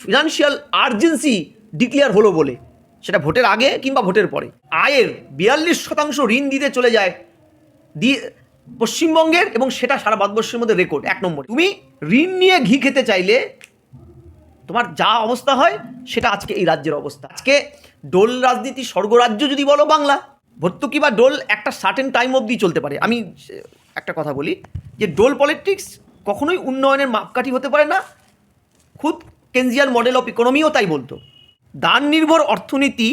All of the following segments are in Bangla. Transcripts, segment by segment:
ফিনান্সিয়াল আর্জেন্সি ডিক্লেয়ার হলো বলে, সেটা ভোটের আগে কিংবা ভোটের পরে, আয়ের 42% ঋণ দিতে চলে যায় পশ্চিমবঙ্গের, এবং সেটা সারা ভারতবর্ষের মধ্যে রেকর্ড 1 নম্বরে। তুমি ঋণ নিয়ে ঘি খেতে চাইলে তোমার যা অবস্থা হয় সেটা আজকে এই রাজ্যের অবস্থা। আজকে ডোল রাজনীতি স্বর্গরাজ্য যদি বলো বাংলা, ভর্তুকি বা ডোল একটা সার্টেন টাইম অবধি চলতে পারে। আমি একটা কথা বলি যে ডোল পলিটিক্স কখনোই উন্নয়নের মাপকাঠি হতে পারে না। খুদ কেনজিয়ান মডেল অফ ইকোনমিও তাই বলতো। দান নির্ভর অর্থনীতি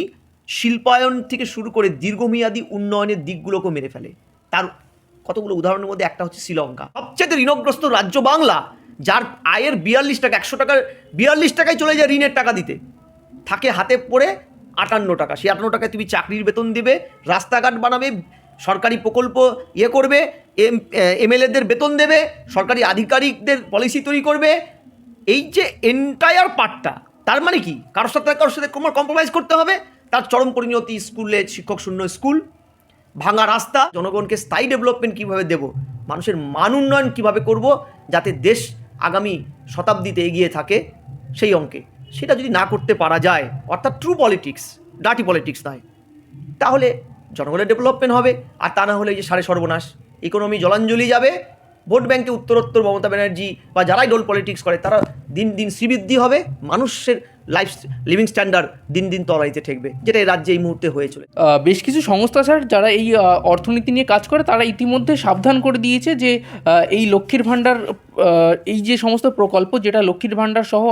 শিল্পায়ন থেকে শুরু করে দীর্ঘমেয়াদী উন্নয়নের দিকগুলোকে মেরে ফেলে। তার কতগুলো উদাহরণের মধ্যে একটা হচ্ছে শ্রীলঙ্কা। সবচেয়ে ঋণগ্রস্ত রাজ্য বাংলা, যার আয়ের 42 টাকা, 100 টাকার 42 টাকায় চলে যায় ঋণের টাকা দিতে, থাকে হাতে পড়ে 58 টাকা। সেই 58 টাকায় তুমি চাকরির বেতন দেবে, রাস্তাঘাট বানাবে, সরকারি প্রকল্প করবে, এমএলএদের বেতন দেবে, সরকারি আধিকারিকদের পলিসি তৈরি করবে। এই যে এন্টায়ার পার্টটা, তার মানে কি কারোর সাথে কম্প্রোমাইজ করতে হবে। তার চরম পরিণতি স্কুলে শিক্ষক শূন্য স্কুল, ভাঙা রাস্তা, জনগণকে স্থায়ী ডেভেলপমেন্ট কীভাবে দেব, মানুষের মান উন্নয়ন কীভাবে করব যাতে দেশ আগামী শতাব্দীতে এগিয়ে থাকে, সেই অঙ্কে সেটা যদি না করতে পারা যায়, অর্থাৎ ট্রু পলিটিক্স, ডার্টি পলিটিক্স নয়, তাহলে জনগণের ডেভেলপমেন্ট হবে। আর তা না হলে এই যে সাড়ে সর্বনাশ, ইকোনমি জলাঞ্জলি যাবে, ভোট ব্যাংকে উত্তরোত্তর মমতা ব্যানার্জি বা যারাই ডোল পলিটিক্স করে তারা দিন দিন শ্রীবৃদ্ধি হবে, মানুষের লিভিং স্ট্যান্ডার্ড দিন দিন তলাইতে ঠেকবে, যেটা এই রাজ্যে এই মুহূর্তে হয়ে চলে। বেশ কিছু সংস্থা স্যার যারা এই অর্থনীতি নিয়ে কাজ করে, তারা ইতিমধ্যে সাবধান করে দিয়েছে যে এই লক্ষ্মীর ভাণ্ডার, এই যে সমস্ত প্রকল্প, যেটা লক্ষ্মীর ভাণ্ডার সহ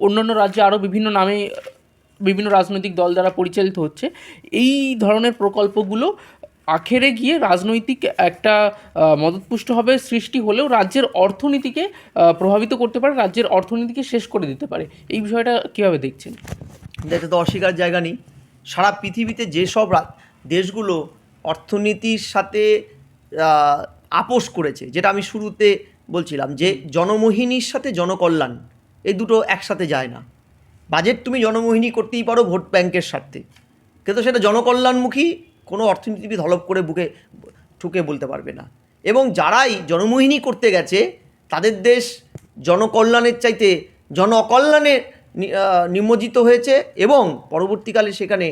অন্যান্য রাজ্যে আরও বিভিন্ন নামে বিভিন্ন রাজনৈতিক দল দ্বারা পরিচালিত হচ্ছে, এই ধরনের প্রকল্পগুলো আখেরে গিয়ে রাজনৈতিক একটা মদতপুষ্টভাবে সৃষ্টি হলেও রাজ্যের অর্থনীতিকে প্রভাবিত করতে পারে, রাজ্যের অর্থনীতিকে শেষ করে দিতে পারে। এই বিষয়টা কীভাবে দেখছেন? এটা তো অস্বীকার জায়গা নেই। সারা পৃথিবীতে যেসব দেশগুলো অর্থনীতির সাথে আপোষ করেছে, যেটা আমি শুরুতে বলছিলাম যে জনমোহিনীর সাথে জনকল্যাণ এই দুটো একসাথে যায় না। বাজেট তুমি জনমোহিনী করতেই পারো ভোট ব্যাংকের স্বার্থে, কিন্তু সেটা জনকল্যাণমুখী কোনো অর্থনীতিবিদ হলপ করে বুকে ঠুকে বলতে পারবে না। এবং যারাই জনমোহিনী করতে গেছে তাদের দেশ জনকল্যাণের চাইতে জনকল্যাণে নিমজ্জিত হয়েছে, এবং পরবর্তীকালে সেখানে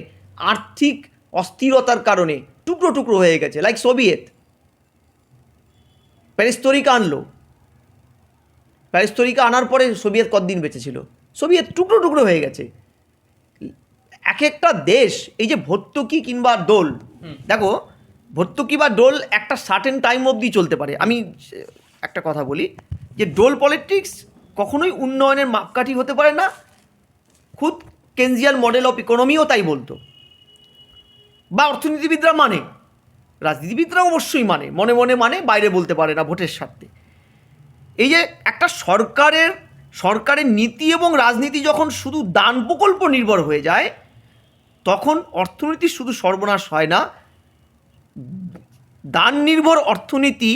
আর্থিক অস্থিরতার কারণে টুকরো টুকরো হয়ে গেছে। লাইক সোভিয়েত প্যারিস্তরিকা আনলো, প্যারিস্তরিকা আনার পরে সোভিয়েত কতদিন বেঁচেছিল? সোভিয়েত টুকরো টুকরো হয়ে গেছে। এক একটা দেশ, এই যে ভর্তুকি কিংবা ডোল, দেখো ভর্তুকি বা ডোল একটা সার্টেন টাইম অবধি চলতে পারে। আমি একটা কথা বলি যে ডোল পলিটিক্স কখনোই উন্নয়নের মাপকাঠি হতে পারে না। খুদ কেনজিয়ান মডেল অফ ইকোনমিও তাই বলতো, বা অর্থনীতিবিদরা মানে, রাজনীতিবিদরা অবশ্যই মানে, মনে মনে মানে, বাইরে বলতে পারে না ভোটের স্বার্থে। এই যে একটা সরকারের নীতি এবং রাজনীতি যখন শুধু দান প্রকল্প নির্ভর হয়ে যায়, তখন অর্থনীতির শুধু সর্বনাশ হয় না, দান নির্ভর অর্থনীতি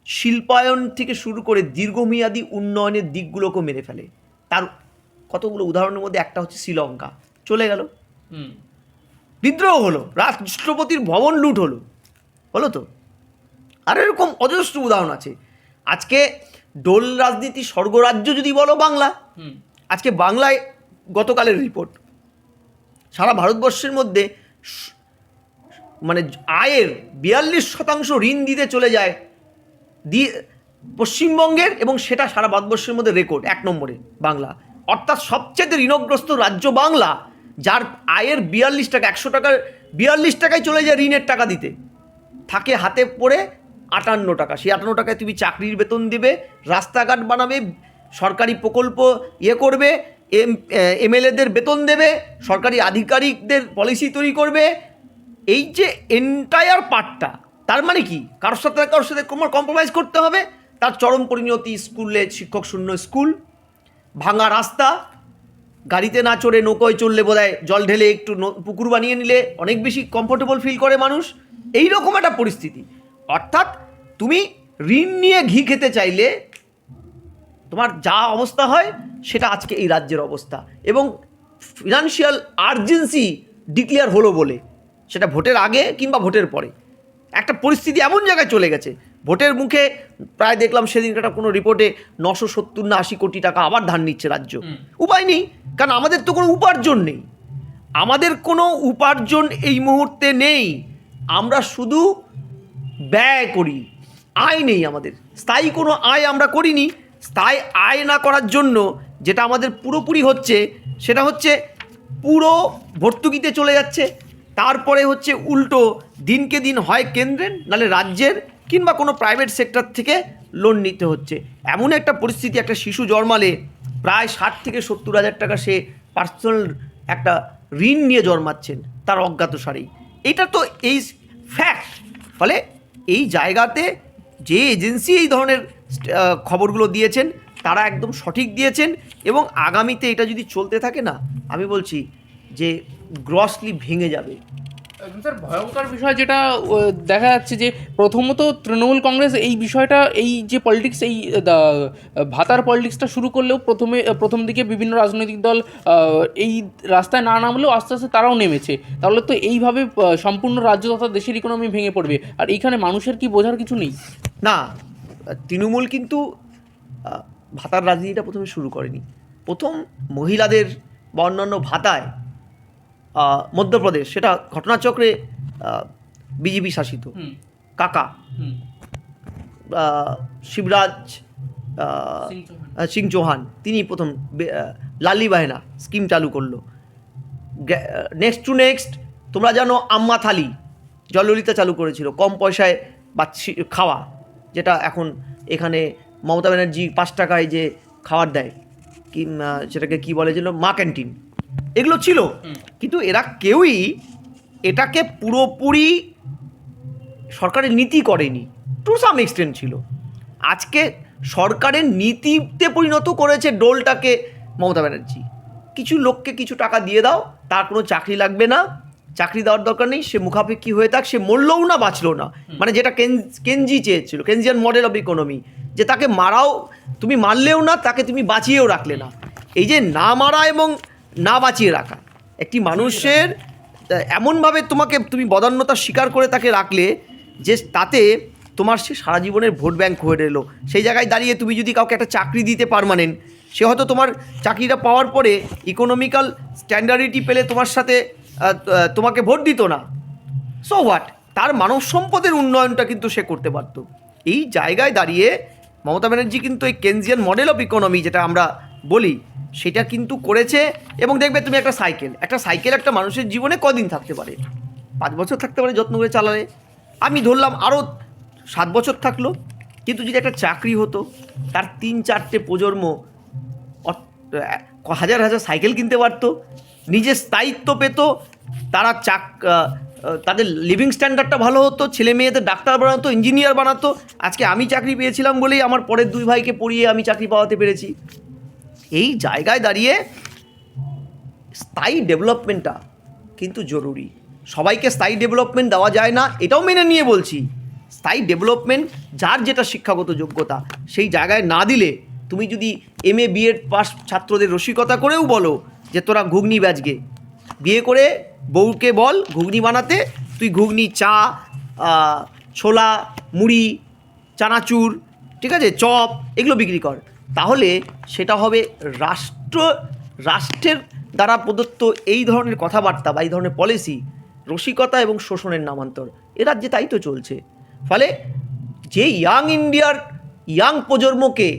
শিল্পায়ন থেকে শুরু করে দীর্ঘমেয়াদী উন্নয়নের দিকগুলোকে মেরে ফেলে। তার কতগুলো উদাহরণের মধ্যে একটা হচ্ছে শ্রীলঙ্কা। চলে গেল, বিদ্রোহ হলো, রাষ্ট্রপতির ভবন লুট হলো তো। আর এরকম অজস্র উদাহরণ আছে। আজকে ডোল রাজনীতি স্বর্গরাজ্য যদি বলো বাংলা, আজকে বাংলায় গতকালের রিপোর্ট, সারা ভারতবর্ষের মধ্যে মানে আয়ের 42% ঋণ দিতে চলে যায় পশ্চিমবঙ্গের, এবং সেটা সারা ভারতবর্ষের মধ্যে রেকর্ড 1 নম্বরে বাংলা। অর্থাৎ সবচেয়ে ঋণগ্রস্ত রাজ্য বাংলা, যার আয়ের 42 টাকা, 100 টাকার 42 টাকায় চলে যায় ঋণের টাকা দিতে, থাকে হাতে পড়ে 58 টাকা। সেই 58 টাকায় তুমি চাকরির বেতন দেবে, রাস্তাঘাট বানাবে, সরকারি প্রকল্প করবে, এমএলএদের বেতন দেবে, সরকারি আধিকারিকদের পলিসি তৈরি করবে। এই যে এন্টায়ার পার্টটা, তার মানে কি কারোর সাথে কম্প্রোমাইজ করতে হবে। তার চরম পরিণতি স্কুলে শিক্ষক শূন্য স্কুল, ভাঙা রাস্তা, গাড়িতে না চড়ে নৌকোয় চললে বোধহয় জল ঢেলে একটু পুকুর বানিয়ে নিলে অনেক বেশি কমফোর্টেবল ফিল করে মানুষ। এই রকম একটা পরিস্থিতি। অর্থাৎ তুমি ঋণ নিয়ে ঘি খেতে চাইলে তোমার যা অবস্থা হয় সেটা আজকে এই রাজ্যের অবস্থা। এবং ফিনান্সিয়াল আর্জেন্সি ডিক্লেয়ার হলো বলে, সেটা ভোটের আগে কিংবা ভোটের পরে, একটা পরিস্থিতি এমন জায়গায় চলে গেছে, ভোটের মুখে প্রায় দেখলাম সেদিন একটা কোনো রিপোর্টে 970 না 80 কোটি টাকা আবার ধার নিচ্ছে রাজ্য। উপায় নেই, কারণ আমাদের তো কোনো উপার্জন নেই, আমাদের কোনো উপার্জন এই মুহূর্তে নেই, আমরা শুধু ব্যয় করি, আয় নেই আমাদের, স্থায়ী কোনো আয় আমরা করিনি। স্থায়ী আয় না করার জন্য যেটা আমাদের পুরোপুরি হচ্ছে সেটা হচ্ছে পুরো ভর্তুকিতে চলে যাচ্ছে, তারপরে হচ্ছে উল্টো দিনকে দিন হয় কেন্দ্রের নাহলে রাজ্যের কিংবা কোনো প্রাইভেট সেক্টর থেকে লোন নিতে হচ্ছে। এমন একটা পরিস্থিতি, একটা শিশু জন্মালে প্রায় 60 থেকে 70 হাজার টাকা সে পার্সোনাল একটা ঋণ নিয়ে জন্মাচ্ছেন তার অজ্ঞাতসারেই। এটা তো এই ফ্যাক্ট। ফলে এই জায়গাতে যে এজেন্সি এই ধরনের খবরগুলো দিয়েছেন তারা একদম সঠিক দিয়েছেন, এবং আগামীতে এটা যদি চলতে থাকে না, আমি বলছি যে গ্রসলি ভেঙে যাবে। স্যার, ভয়ঙ্কর বিষয় যেটা দেখা যাচ্ছে যে প্রথমত তৃণমূল কংগ্রেস এই বিষয়টা, এই যে পলিটিক্স, এই ভাতার পলিটিক্সটা শুরু করলেও প্রথম দিকে বিভিন্ন রাজনৈতিক দল এই রাস্তায় না নামলেও আস্তে আস্তে তারাও নেমেছে। তাহলে তো এইভাবে সম্পূর্ণ রাজ্য তথা দেশের ইকোনমি ভেঙে পড়বে, আর এইখানে মানুষের কি বোঝার কিছু নেই? না, তৃণমূল কিন্তু ভাতার রাজনীতিটা প্রথমে শুরু করেনি। প্রথম মহিলাদের বা অন্যান্য ভাতায় মধ্যপ্রদেশ, সেটা ঘটনাচক্রে বিজেপি শাসিত কাকা শিবরাজ সিং চৌহান, তিনি প্রথম লালি বাহেনা স্কিম চালু করলো। নেক্সট টু নেক্সট তোমরা জানো আম্মা থালি জয়ললিতা চালু করেছিল, কম পয়সায় খাওয়া, যেটা এখন এখানে মমতা ব্যানার্জি 5 টাকায় যে খাবার দেয়, কি সেটাকে কি বলে যেন, মা ক্যান্টিন, এগুলো ছিল। কিন্তু এরা কেউই এটাকে পুরোপুরি সরকারের নীতি করেনি, টু সাম এক্সটেন্ট ছিল। আজকে সরকারের নীতিতে পরিণত করেছে ডোলটাকে মমতা ব্যানার্জি। কিছু লোককে কিছু টাকা দিয়ে দাও, তার কোনো চাকরি লাগবে না, চাকরি দেওয়ার দরকার নেই, সে মুখাপেক্ষী হয়ে থাক, সে মরলও না বাঁচলো না, মানে যেটা কেনজি চেয়েছিল, কেনজিয়ান মডেল অফ ইকোনমি, যে তাকে মারাও, তুমি মারলেও না, তাকে তুমি বাঁচিয়েও রাখলে না। এই যে না মারা এবং না বাঁচিয়ে রাখা, একটি মানুষের এমনভাবে তুমি বদান্যতা স্বীকার করে তাকে রাখলে যে তাতে তোমার সে সারা জীবনের ভোট ব্যাংক হয়ে রইলো। সেই জায়গায় দাঁড়িয়ে তুমি যদি কাউকে একটা চাকরি দিতে পারমানেন্ট, সে হয়তো তোমার চাকরিটা পাওয়ার পরে ইকোনমিক্যাল স্ট্যান্ডার্ডিটি পেলে তোমার সাথে তোমাকে ভোট দিত না, সো হোয়াট, তার মানব সম্পদের উন্নয়নটা কিন্তু সে করতে পারত। এই জায়গায় দাঁড়িয়ে মমতা ব্যানার্জি কিন্তু এই কেনজিয়ান মডেল অফ ইকোনমি যেটা আমরা বলি সেটা কিন্তু করেছে। এবং দেখবে তুমি একটা সাইকেল একটা মানুষের জীবনে কদিন থাকতে পারে, 5 বছর থাকতে পারে যত্ন করে চালালে, আমি ধরলাম আরও 7 বছর থাকলো। কিন্তু যদি একটা চাকরি হতো, তার 3-4টে প্রজন্ম হাজার হাজার সাইকেল কিনতে পারতো, নিজের স্থায়িত্ব পেত, তারা তাদের লিভিং স্ট্যান্ডার্ডটা ভালো হতো, ছেলে মেয়েদের ডাক্তার বানাতো, ইঞ্জিনিয়ার বানাতো। আজকে আমি চাকরি পেয়েছিলাম বলেই আমার পরের 2 ভাইকে পড়িয়ে আমি চাকরি পাওয়াতে পেরেছি। এই জায়গায় দাঁড়িয়ে স্থায়ী ডেভেলপমেন্টটা কিন্তু জরুরি। সবাইকে স্থায়ী ডেভেলপমেন্ট দেওয়া যায় না, এটাও মেনে নিয়ে বলছি। স্থায়ী ডেভেলপমেন্ট যার যেটা শিক্ষাগত যোগ্যতা সেই জায়গায় না দিলে, তুমি যদি MA BEd পাস ছাত্রদের রসিকতা করেও বলো যে তোরা ঘুগনি বেচগে, বিয়ে করে বউকে বল ঘুগনি বানাতে, তুই ঘুগনি, চা, ছোলা, মুড়ি, চানাচুর, ঠিক আছে, চপ, এগুলো বিক্রি কর, তাহলে সেটা হবে রাষ্ট্রের দ্বারা প্রদত্ত এই ধরনের কথাবার্তা বা এই ধরনের পলিসি রসিকতা এবং শোষণের নামান্তর। এ রাজ্যে তাই তো চলছে। ফলে যে ইয়াং প্রজন্মকে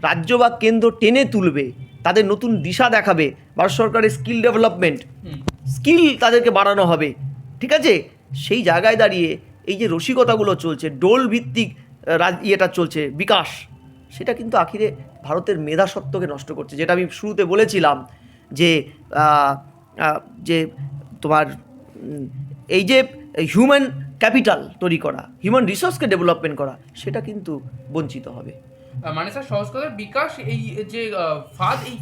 রাজ্য বা কেন্দ্র টেনে তুলবে, তাদের নতুন দিশা দেখাবে, ভারত সরকারের স্কিল ডেভেলপমেন্ট, স্কিল তাদেরকে বাড়ানো হবে, ঠিক আছে, সেই জায়গায় দাঁড়িয়ে এই যে রসিকতাগুলো চলছে, ডোল ভিত্তিক ইয়েটা চলছে বিকাশ, সেটা কিন্তু আখিরে ভারতের মেধাসত্ত্বকে নষ্ট করছে। যেটা আমি শুরুতে বলেছিলাম যে তোমার এই যে হিউম্যান ক্যাপিটাল তৈরি করা, হিউম্যান রিসোর্সকে ডেভেলপমেন্ট করা, সেটা কিন্তু বঞ্চিত হবে। মানে স্যার, সহজ কথা, বিকাশ এই যে ফাঁদ, এই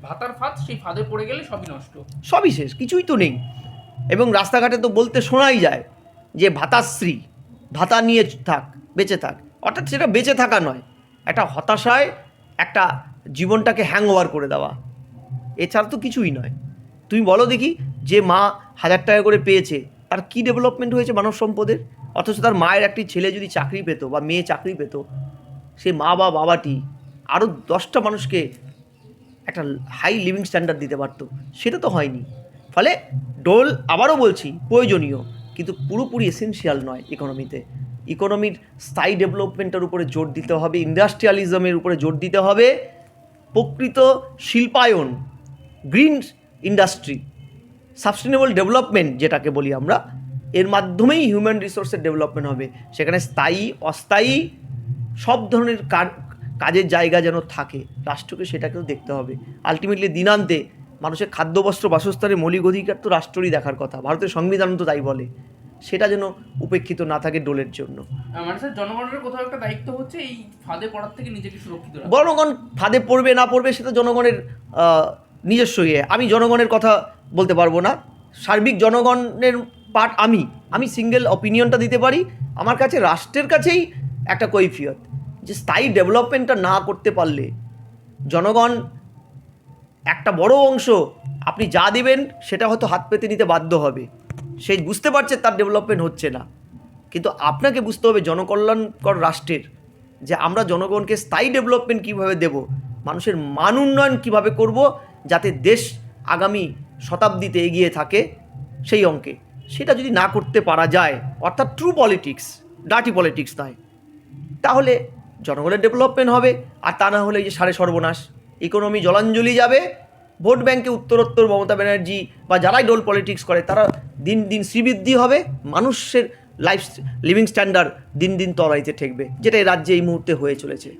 ভাতার ফাঁদ, সেই ফাঁদে পড়ে গেলে সবই নষ্ট, সবই শেষ, কিছুই তো নেই। এবং রাস্তাঘাটে তো বলতে শোনাই যায় যে ভাতাশ্রী, ভাতা নিয়ে থাক, বেঁচে থাক, অর্থাৎ সেটা বেঁচে থাকা নয়, একটা হতাশায় একটা জীবনটাকে হ্যাংওভার করে দেওয়া, এছাড়া তো কিছুই নয়। তুমি বলো দেখি, যে মা 1000 টাকা করে পেয়েছে, তার কি ডেভেলপমেন্ট হয়েছে মানব সম্পদের? অথচ তার মায়ের একটি ছেলে যদি চাকরি পেত বা মেয়ে চাকরি পেত, সে মা বা বাবাটি আরও 10টা মানুষকে একটা হাই লিভিং স্ট্যান্ডার্ড দিতে পারতো, সেটা তো হয়নি। ফলে ডোল, আবারও বলছি, প্রয়োজনীয় কিন্তু পুরোপুরি এসেনশিয়াল নয় ইকোনমিতে। ইকোনমির স্থায়ী ডেভেলপমেন্টের উপরে জোর দিতে হবে, ইন্ডাস্ট্রিয়ালিজমের উপরে জোর দিতে হবে, প্রকৃত শিল্পায়ন, গ্রিন ইন্ডাস্ট্রি, সাস্টেনেবল ডেভেলপমেন্ট যেটাকে বলি আমরা, এর মাধ্যমেই হিউম্যান রিসোর্সের ডেভেলপমেন্ট হবে। সেখানে স্থায়ী অস্থায়ী সব ধরনের কাজের জায়গা যেন থাকে, রাষ্ট্রকে সেটাকেও দেখতে হবে। আলটিমেটলি দিনান্তে মানুষের খাদ্য, বস্ত্র, বাসস্থানের মৌলিক অধিকার তো রাষ্ট্রই দেখার কথা, ভারতের সংবিধান তো তাই বলে। সেটা যেন উপেক্ষিত না থাকে ডোলের জন্য। মানে স্যার, জনগণের কোথাও একটা দায়িত্ব হচ্ছে এই ফাঁদে পড়ার থেকে নিজেকে সুরক্ষিত রাখা। জনগণ ফাঁদে পড়বে না পড়বে সেটা জনগণের নিজস্ব ইয়ে, আমি জনগণের কথা বলতে পারবো না। সার্বিক জনগণের পার্ট আমি সিঙ্গেল অপিনিয়নটা দিতে পারি। আমার কাছে রাষ্ট্রের কাছেই একটা কৈফিয়ত যে স্থায়ী ডেভেলপমেন্টটা না করতে পারলে জনগণ একটা বড় অংশ আপনি যা দেবেন সেটা হয়তো হাত পেতে নিতে বাধ্য হবে। সে বুঝতে পারছে তার ডেভেলপমেন্ট হচ্ছে না, কিন্তু আপনাকে বুঝতে হবে জনকল্যাণকর রাষ্ট্রের যে আমরা জনগণকে স্থায়ী ডেভেলপমেন্ট কীভাবে দেব, মানুষের মান উন্নয়ন কীভাবে করব, যাতে দেশ আগামী শতাব্দীতে এগিয়ে থাকে সেই অঙ্কে। সেটা যদি না করতে পারা যায়, অর্থাৎ ট্রু পলিটিক্স, ডার্টি পলিটিক্স নয়, তাহলে জনগণের ডেভেলপমেন্ট হবে। আর তা না হলে এই যে সাড়ে সর্বনাশ, ইকোনমি জলাঞ্জলি যাবে, ভোট ব্যাংকে উত্তরোত্তর মমতা ব্যানার্জি বা যারাই ডোল পলিটিক্স করে তারা দিন দিন শ্রীবৃদ্ধি হবে, মানুষের লিভিং স্ট্যান্ডার্ড দিন দিন তলাইতে ঠেকবে, যেটা এই রাজ্যে এই মুহূর্তে হয়ে চলেছে।